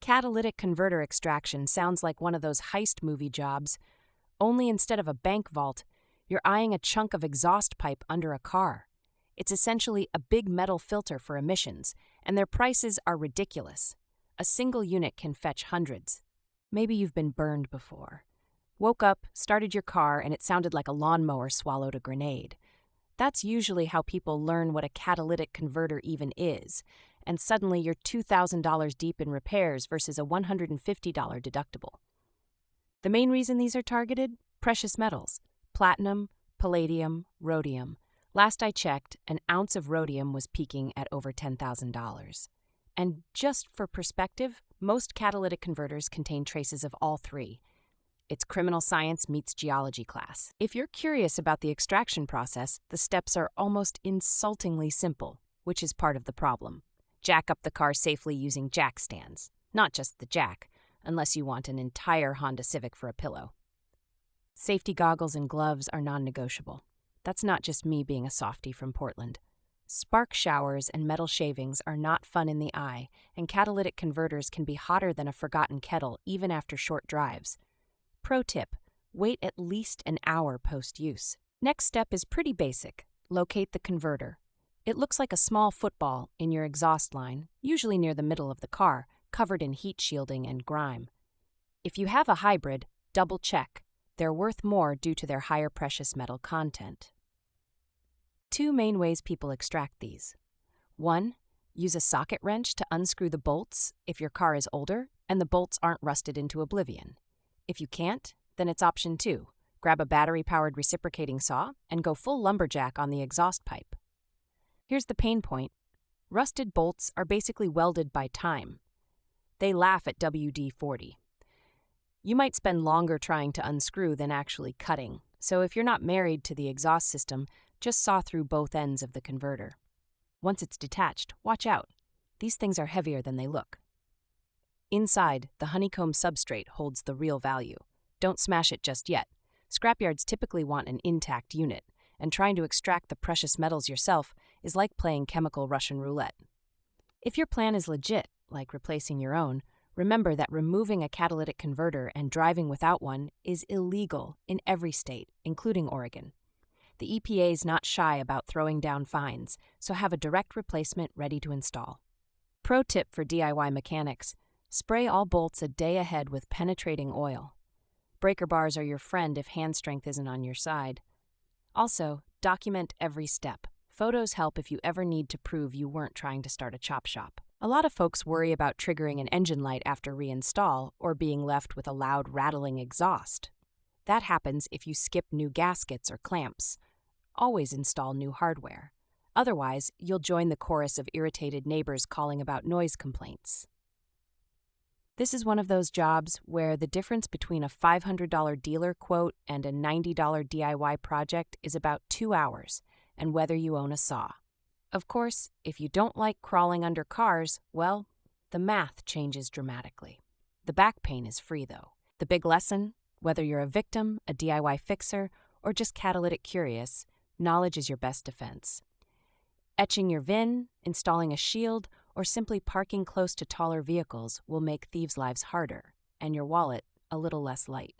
Catalytic converter extraction sounds like one of those heist movie jobs, only instead of a bank vault, you're eyeing a chunk of exhaust pipe under a car. It's essentially a big metal filter for emissions, and their prices are ridiculous. A single unit can fetch hundreds. Maybe you've been burned before. Woke up, started your car, and it sounded like a lawnmower swallowed a grenade. That's usually how people learn what a catalytic converter even is, and suddenly you're $2,000 deep in repairs versus a $150 deductible. The main reason these are targeted? Precious metals. Platinum, palladium, rhodium. Last I checked, an ounce of rhodium was peaking at over $10,000. And just for perspective, most catalytic converters contain traces of all three. It's criminal science meets geology class. If you're curious about the extraction process, the steps are almost insultingly simple, which is part of the problem. Jack up the car safely using jack stands. Not just the jack, unless you want an entire Honda Civic for a pillow. Safety goggles and gloves are non-negotiable. That's not just me being a softie from Portland. Spark showers and metal shavings are not fun in the eye, and catalytic converters can be hotter than a forgotten kettle even after short drives. Pro tip, wait at least an hour post-use. Next step is pretty basic. Locate the converter. It looks like a small football in your exhaust line, usually near the middle of the car, covered in heat shielding and grime. If you have a hybrid, double check. They're worth more due to their higher precious metal content. Two main ways people extract these. 1. Use a socket wrench to unscrew the bolts if your car is older and the bolts aren't rusted into oblivion. If you can't, then it's option 2. Grab a battery-powered reciprocating saw and go full lumberjack on the exhaust pipe. Here's the pain point. Rusted bolts are basically welded by time. They laugh at WD-40. You might spend longer trying to unscrew than actually cutting, so if you're not married to the exhaust system, just saw through both ends of the converter. Once it's detached, watch out. These things are heavier than they look. Inside, the honeycomb substrate holds the real value. Don't smash it just yet. Scrapyards typically want an intact unit, and trying to extract the precious metals yourself is like playing chemical Russian roulette. If your plan is legit, like replacing your own, remember that removing a catalytic converter and driving without one is illegal in every state, including Oregon. The EPA is not shy about throwing down fines, so have a direct replacement ready to install. Pro tip for DIY mechanics: spray all bolts a day ahead with penetrating oil. Breaker bars are your friend if hand strength isn't on your side. Also, document every step. Photos help if you ever need to prove you weren't trying to start a chop shop. A lot of folks worry about triggering an engine light after reinstall or being left with a loud rattling exhaust. That happens if you skip new gaskets or clamps. Always install new hardware. Otherwise, you'll join the chorus of irritated neighbors calling about noise complaints. This is one of those jobs where the difference between a $500 dealer quote and a $90 DIY project is about 2 hours, and whether you own a saw. Of course, if you don't like crawling under cars, well, the math changes dramatically. The back pain is free, though. The big lesson? Whether you're a victim, a DIY fixer, or just catalytic curious, knowledge is your best defense. Etching your VIN, installing a shield, or simply parking close to taller vehicles will make thieves' lives harder, and your wallet a little less light.